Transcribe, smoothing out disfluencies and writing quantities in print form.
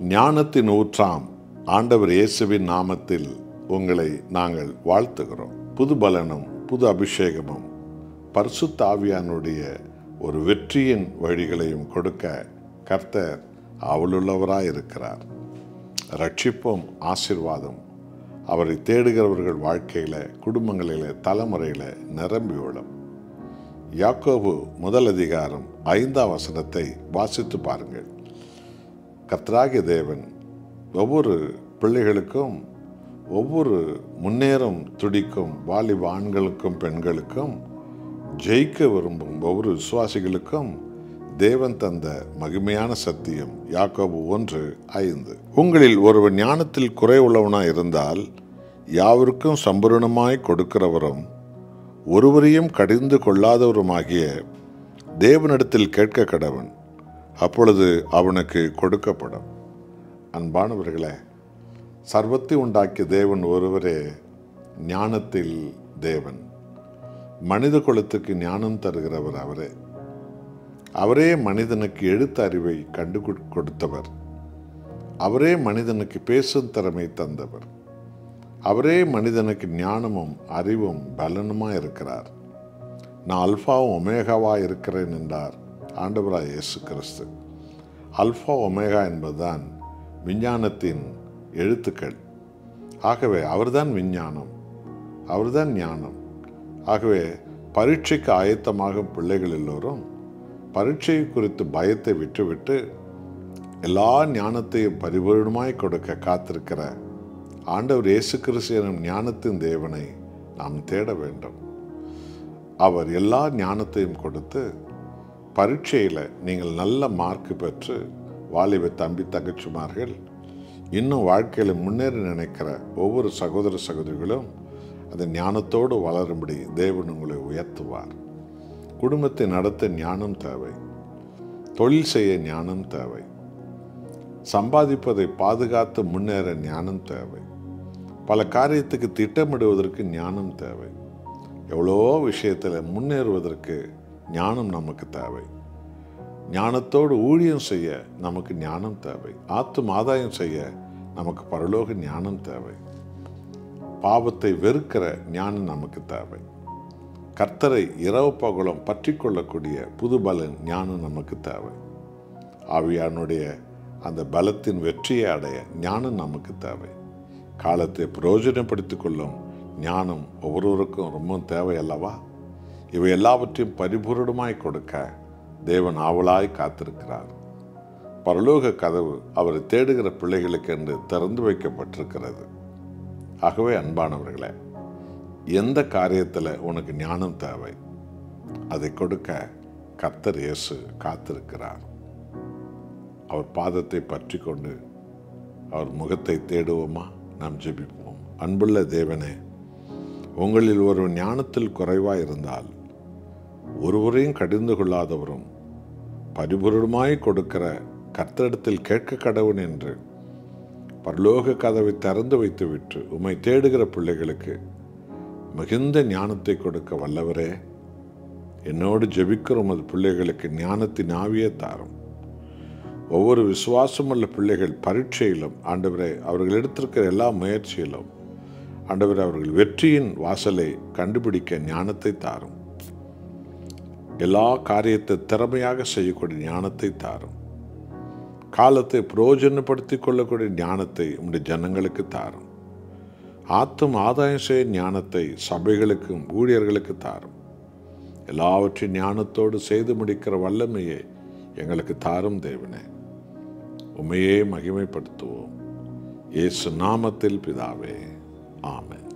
ஞானத்தின் ஊற்றாம் ஆண்டவர் இயேசுவின் நாமத்தில் உங்களை நாங்கள் வாழ்த்துகிறோம். புது பலனும் புது அபிஷேகமும் பரிசுத்த ஆவியானுடைய ஒரு வெற்றியின் வழிகளையும் கொடுக்க கர்த்தர் ஆவலுள்ளவராயிருக்கிறார். ரட்சிப்பும் ஆசீர்வாதம் அவரை தேடுகிறவர்கள் வாழ்க்கையில், குடும்பங்களில், தலைமுறையில் நிரம்பி விடும். யாக்கோபு 1:5 வாசித்து பாருங்கள். கர்த்தராகிய தேவன் ஒவ்வொரு பிள்ளைகளுக்கும், ஒவ்வொரு முன்னேறும் துடிக்கும் வாலிப ஆண்களுக்கும் பெண்களுக்கும், ஜெயிக்க விரும்பும் ஒவ்வொரு விசுவாசிகளுக்கும் தேவன் தந்த மகிமையான சத்தியம். யாக்கோபு 1:5, உங்களில் ஒருவன் ஞானத்தில் குறைவுள்ளவனாய் இருந்தால் யாவருக்கும் சம்பூரணமாய் கொடுக்கிறவரும் ஒருவரையும் கடிந்து கொள்ளாதவருமாகிய தேவனிடத்தில் கேட்க கடவன், அப்பொழுது அவனுக்கு கொடுக்கப்படும். அன்பானவர்களே, சர்வத்தை உண்டாக்கிய தேவன் ஒருவரே ஞானத்தில் தேவன். மனித குலத்துக்கு ஞானம் தருகிறவர் அவரே. அவரே மனிதனுக்கு எழுத்து அறிவை கண்டு கொடுத்தவர். அவரே மனிதனுக்கு பேசும் திறமை தந்தவர். அவரே மனிதனுக்கு ஞானமும் அறிவும் பலனுமாய் இருக்கிறார். நான் அல்ஃபாவும் ஒமேகாவாக இருக்கிறேன் என்றார் ஆண்டவராய் இயேசு கிறிஸ்து. அல்ஃபா ஒமேகா என்பதுதான் விஞ்ஞானத்தின் எழுத்துக்கள். ஆகவே அவர்தான் விஞ்ஞானம், அவர்தான் ஞானம். ஆகவே பரீட்சைக்கு ஆயத்தமாகும் பிள்ளைகள் எல்லோரும் பரீட்சை குறித்து பயத்தை விட்டுவிட்டு எல்லா ஞானத்தையும் பரிபூர்ணமாய் கொடுக்க காத்திருக்கிற ஆண்டவர் இயேசு கிறிஸ்து எனும் ஞானத்தின் தேவனை நாம் தேட வேண்டும். அவர் எல்லா ஞானத்தையும் கொடுத்து பரீட்சையில் நீங்கள் நல்ல மார்க் பெற்று வாலிப தம்பி தங்கச்சிமார்கள், இன்னும் வாழ்க்கையில் முன்னேற நினைக்கிற ஒவ்வொரு சகோதர சகோதரிகளும் அந்த ஞானத்தோடு வளரும்படி தேவன் உங்களை உயர்த்துவார். குடும்பத்தை நடத்த ஞானம் தேவை. தொழில் செய்ய ஞானம் தேவை. சம்பாதிப்பதை பாதுகாத்து முன்னேற ஞானம் தேவை. பல காரியத்துக்கு திட்டமிடுவதற்கு ஞானம் தேவை. எவ்வளோ விஷயத்தில் முன்னேறுவதற்கு ஞானம் நமக்கு தேவை. ஞானத்தோடு ஊழியம் செய்ய நமக்கு ஞானம் தேவை. ஆத்தும் ஆதாயம் செய்ய நமக்கு பரலோக ஞானம் தேவை. பாவத்தை வெறுக்கிற ஞானம் நமக்கு தேவை. கர்த்தரை இரவு பகலும் பற்றி கொள்ளக்கூடிய புது பலன் ஞானம் நமக்கு தேவை. ஆவியானுடைய அந்த பலத்தின் வெற்றியை அடைய ஞானம் நமக்கு தேவை. காலத்தை பிரயோஜனப்படுத்திக் கொள்ளும் ஞானம் ஒவ்வொருவருக்கும் ரொம்ப தேவை அல்லவா? இவை எல்லாவற்றையும் பரிபூரணமாய் கொடுக்க தேவன் ஆவலாய் காத்திருக்கிறார். பரலோக கதவு அவரை தேடுகிற பிள்ளைகளுக்கு என்று திறந்து வைக்கப்பட்டிருக்கிறது. ஆகவே அன்பானவர்களே, எந்த காரியத்தில் உனக்கு ஞானம் தேவை அதை கொடுக்க கர்த்தர் இயேசு காத்திருக்கிறார். அவர் பாதத்தை பற்றி கொண்டு அவர் முகத்தை தேடுவோமா? நாம் ஜெபிப்போம். அன்புள்ள தேவனே, உங்களில் ஒரு ஞானத்தில் குறைவாய் இருந்தால் ஒருவரையும் கடிந்து கொள்ளாதவரும் பரிபூரணமாய் கொடுக்கிற கர்த்தரிடத்தில் கேட்க கடவன் என்று பரலோக கதவை திறந்து வைத்துவிட்டு உம்மை தேடுகிற பிள்ளைகளுக்கு மிகுந்த ஞானத்தை கொடுக்க வல்லவரே, என்னோடு ஜெபிக்கிற உமது பிள்ளைகளுக்கு ஞானத்தின் ஆவியை தாரும். ஒவ்வொரு விசுவாசமுள்ள பிள்ளைகள் பரீட்சையிலும் ஆண்டவரே, அவர்கள் எடுத்திருக்கிற எல்லா முயற்சியிலும் ஆண்டவரே, அவர்கள் வெற்றியின் வாசலை கண்டுபிடிக்க ஞானத்தை தாரும். எல்லா காரியத்தை திறமையாக செய்யக்கூடிய ஞானத்தை தாரும். காலத்தை பிரயோஜனப்படுத்திக் கொள்ளக்கூடிய ஞானத்தை உம்முடைய ஜனங்களுக்கு தாரும். ஆத்தும் ஆதாயம் செய்ய ஞானத்தை சபைகளுக்கும் ஊழியர்களுக்கு தாரும். எல்லாவற்றையும் ஞானத்தோடு செய்து முடிக்கிற வல்லமையை எங்களுக்கு தாரும் தேவனே. உம்மையே மகிமைப்படுத்துவோம். இயேசு நாமத்தில் பிதாவே, ஆமென்.